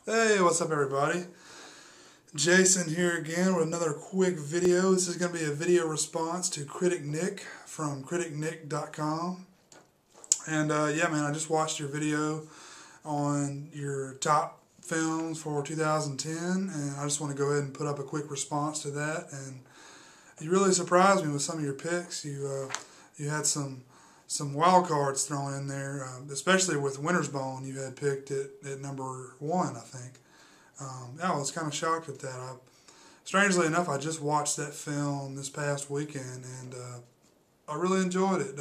Hey, what's up everybody? Jason here again with another quick video. This is going to be a video response to Critic Nick from criticnick.com. And yeah man, I just watched your video on your top films for 2010 and I just want to go ahead and put up a quick response to that. And you really surprised me with some of your picks. You had some wild cards thrown in there, especially with Winter's Bone. You had picked it at number 1, I think. Yeah, I was kind of shocked at that. Strangely enough, I just watched that film this past weekend, and I really enjoyed it.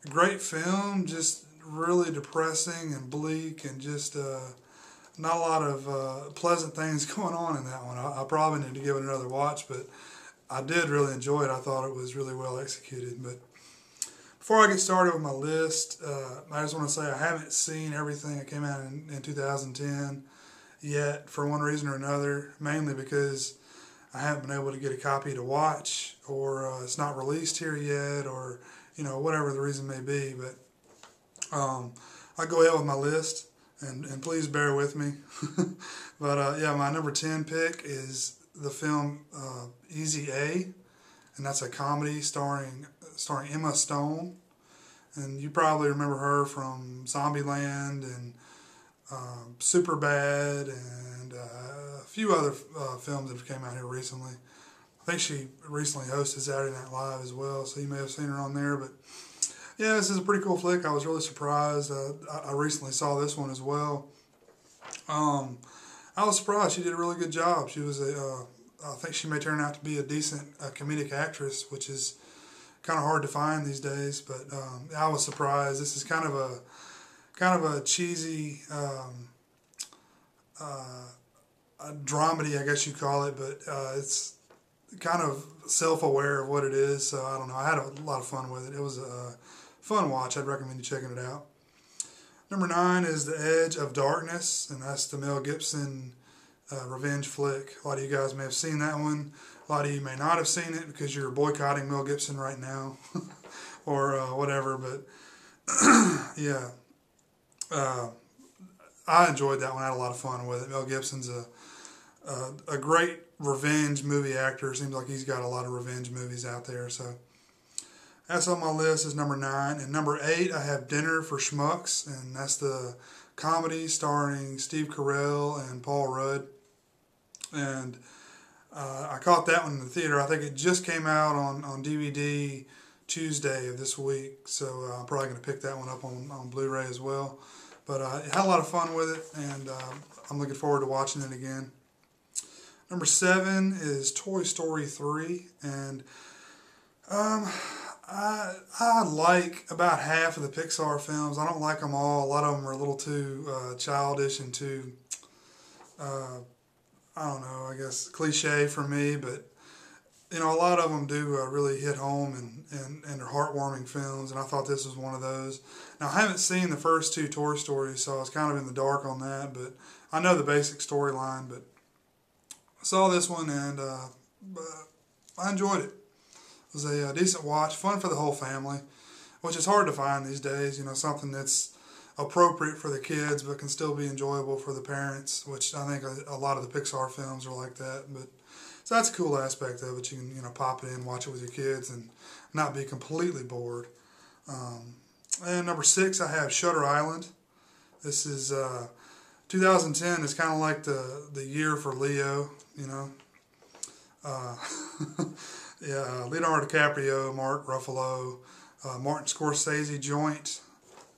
Great film, just really depressing and bleak, and just not a lot of pleasant things going on in that one. I probably need to give it another watch, but I did really enjoy it. I thought it was really well executed. But before I get started with my list, I just want to say I haven't seen everything that came out in 2010 yet for one reason or another, mainly because I haven't been able to get a copy to watch, or it's not released here yet, or whatever the reason may be. But I'll go ahead with my list, and please bear with me. But yeah, my number 10 pick is the film Easy A, and that's a comedy starring Emma Stone, and you probably remember her from Zombieland and Superbad and a few other films that have came out here recently. I think she recently hosted Saturday Night Live as well, so you may have seen her on there. But yeah, this is a pretty cool flick. I was really surprised. I recently saw this one as well. I was surprised. She did a really good job. She was I think she may turn out to be a decent comedic actress, which is kind of hard to find these days. But I was surprised. This is kind of a cheesy a dramedy, I guess you call it, but it's kind of self-aware of what it is. So I don't know. I had a lot of fun with it. It was a fun watch. I'd recommend you checking it out. Number 9 is The Edge of Darkness, and that's the Mel Gibson revenge flick. A lot of you guys may have seen that one. A lot of you may not have seen it because you're boycotting Mel Gibson right now or whatever. But yeah, I enjoyed that one. I had a lot of fun with it. Mel Gibson's a great revenge movie actor. Seems like he's got a lot of revenge movies out there. So that's on my list is number 9. And number 8, I have Dinner for Schmucks, and that's the comedy starring Steve Carell and Paul Rudd. And I caught that one in the theater. I think it just came out on DVD Tuesday of this week, so I'm probably going to pick that one up on Blu-ray as well. But I had a lot of fun with it, and I'm looking forward to watching it again. Number 7 is Toy Story 3, and I like about half of the Pixar films. I don't like them all. A lot of them are a little too childish and too, I don't know, I guess cliche for me, but a lot of them do really hit home and are heartwarming films, and I thought this was one of those. Now, I haven't seen the first 2 Toy Stories, so I was kind of in the dark on that, but I know the basic storyline. But I saw this one, and I enjoyed it. It was a decent watch, fun for the whole family, which is hard to find these days, something that's appropriate for the kids but can still be enjoyable for the parents, which I think a lot of the Pixar films are like that. But so that's a cool aspect of it. You can pop it in, watch it with your kids, and not be completely bored. And number 6, I have Shutter Island. This is 2010 is kind of like the year for Leo, yeah, Leonardo DiCaprio, Mark Ruffalo, Martin Scorsese joint.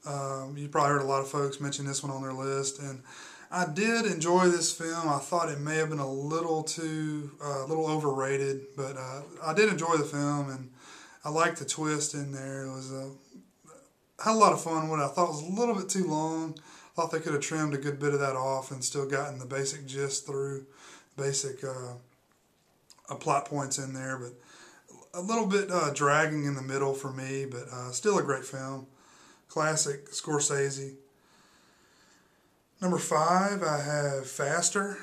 You probably heard a lot of folks mention this one on their list, and I did enjoy this film. I thought it may have been a little overrated, but I did enjoy the film, and I liked the twist in there. It was had a lot of fun with it. I thought it was a little bit too long. I thought they could have trimmed a good bit of that off and still gotten the basic gist through, basic plot points in there, but a little bit dragging in the middle for me, but still a great film. Classic Scorsese. Number 5, I have Faster,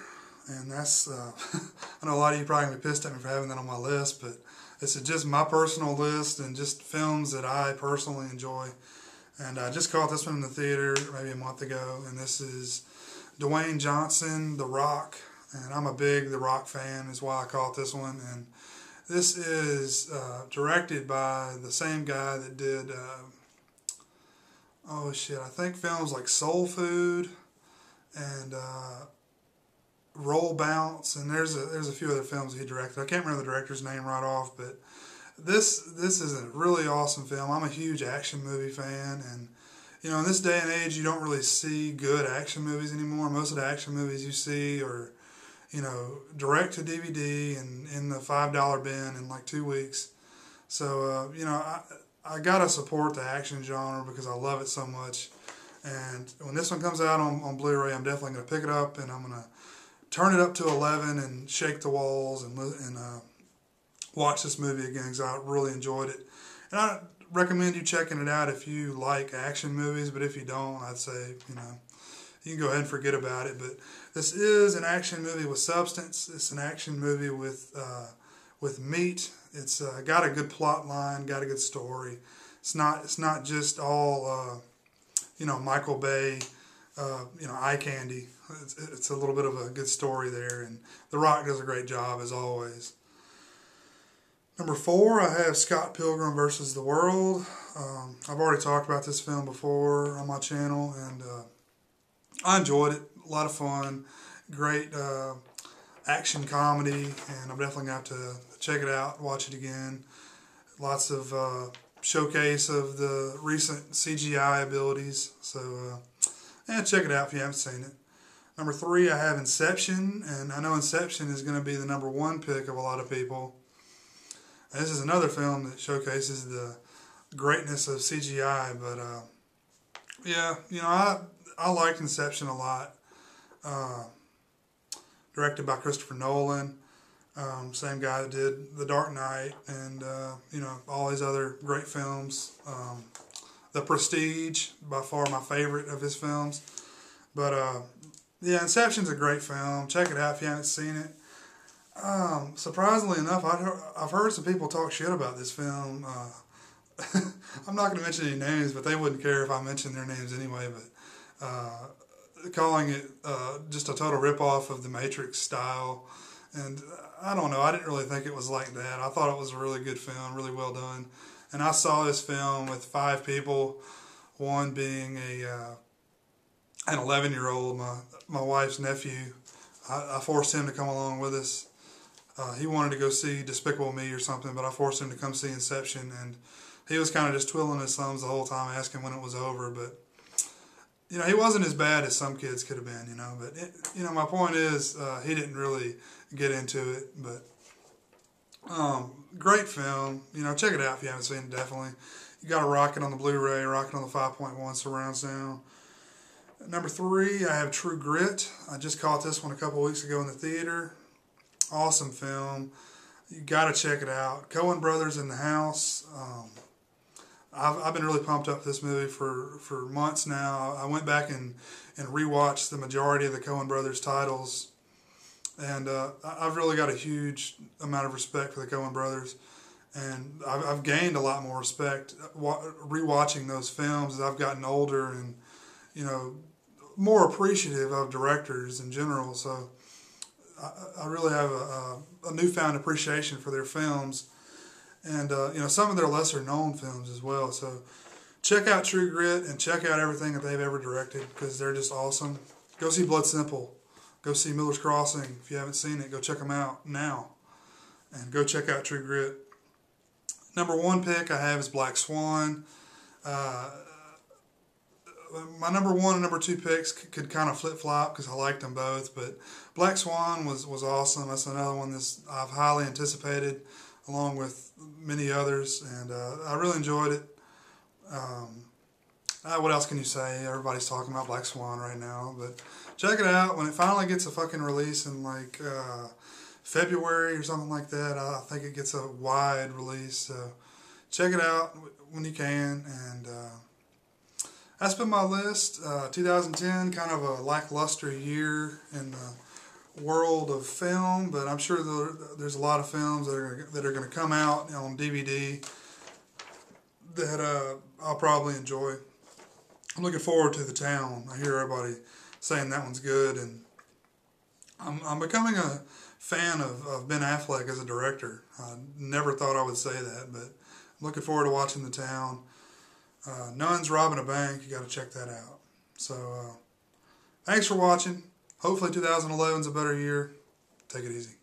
and that's, I know a lot of you probably going to be pissed at me for having that on my list, but this is just my personal list and just films that I personally enjoy. And I just caught this one in the theater maybe a month ago, and this is Dwayne Johnson, The Rock, and I'm a big The Rock fan, is why I call it this one. And this is directed by the same guy that did, I think films like Soul Food and Roll Bounce, and there's a few other films he directed. I can't remember the director's name right off, but this is a really awesome film. I'm a huge action movie fan, and you know, in this day and age, you don't really see good action movies anymore. Most of the action movies you see are, you know, direct to DVD and in the $5 bin in like 2 weeks. So, you know, I gotta support the action genre because I love it so much. And when this one comes out on Blu-ray, I'm definitely gonna pick it up and I'm gonna turn it up to 11 and shake the walls and watch this movie again because I really enjoyed it. And I recommend you checking it out if you like action movies, but if you don't, I'd say, you know, you can go ahead and forget about it. But this is an action movie with substance. It's an action movie with meat. It's got a good plot line, got a good story. It's not just all you know, Michael Bay, you know, eye candy. It's a little bit of a good story there, and The Rock does a great job as always. Number 4, I have Scott Pilgrim vs. the World. I've already talked about this film before on my channel, and I enjoyed it. A lot of fun. Great action comedy, and I'm definitely going to have to check it out, watch it again. Lots of showcase of the recent CGI abilities. So, check it out if you haven't seen it. Number 3, I have Inception, and I know Inception is going to be the number 1 pick of a lot of people. And this is another film that showcases the greatness of CGI, but yeah, you know, I liked Inception a lot. Directed by Christopher Nolan, same guy that did The Dark Knight and you know, all these other great films. The Prestige, by far my favorite of his films. But yeah, Inception's a great film. Check it out if you haven't seen it. Surprisingly enough, I've heard some people talk shit about this film. I'm not going to mention any names, but they wouldn't care if I mentioned their names anyway. But calling it just a total ripoff of the Matrix style, and I don't know. I didn't really think it was like that. I thought it was a really good film, really well done. And I saw this film with 5 people, one being an 11-year-old, my wife's nephew. I forced him to come along with us. He wanted to go see Despicable Me or something, but I forced him to come see Inception, and he was kind of just twiddling his thumbs the whole time, asking when it was over. But you know, he wasn't as bad as some kids could have been, you know. But you know, my point is, he didn't really get into it. But great film. You know, check it out if you haven't seen it. Definitely, you got to rock it on the Blu-ray, rock it on the 5.1 surround sound. Number 3, I have True Grit. I just caught this one a couple weeks ago in the theater. Awesome film. You got to check it out. Coen Brothers in the house. I've been really pumped up for this movie for months now. I went back and rewatched the majority of the Coen Brothers titles, and I've really got a huge amount of respect for the Coen Brothers, and I've gained a lot more respect rewatching those films as I've gotten older and, you know, more appreciative of directors in general. So I really have a newfound appreciation for their films, and you know, some of their lesser known films as well. So check out True Grit and check out everything that they've ever directed because they're just awesome. Go see Blood Simple. Go see Miller's Crossing. If you haven't seen it, go check them out now. And go check out True Grit. Number 1 pick I have is Black Swan. My number 1 and number 2 picks could kind of flip-flop because I liked them both, but Black Swan was awesome. That's another one that I've highly anticipated, along with many others, and I really enjoyed it. What else can you say? Everybody's talking about Black Swan right now, but check it out when it finally gets a fucking release in like February or something like that. I think it gets a wide release, so check it out when you can. And that's been my list. 2010, kind of a lackluster year in the world of film, but I'm sure there's a lot of films that are going to come out on DVD that I'll probably enjoy. I'm looking forward to The Town. I hear everybody saying that one's good, and I'm becoming a fan of Ben Affleck as a director. I never thought I would say that, but I'm looking forward to watching The Town. Nuns Robbing a Bank, you got to check that out. So thanks for watching. Hopefully 2011 is a better year. Take it easy.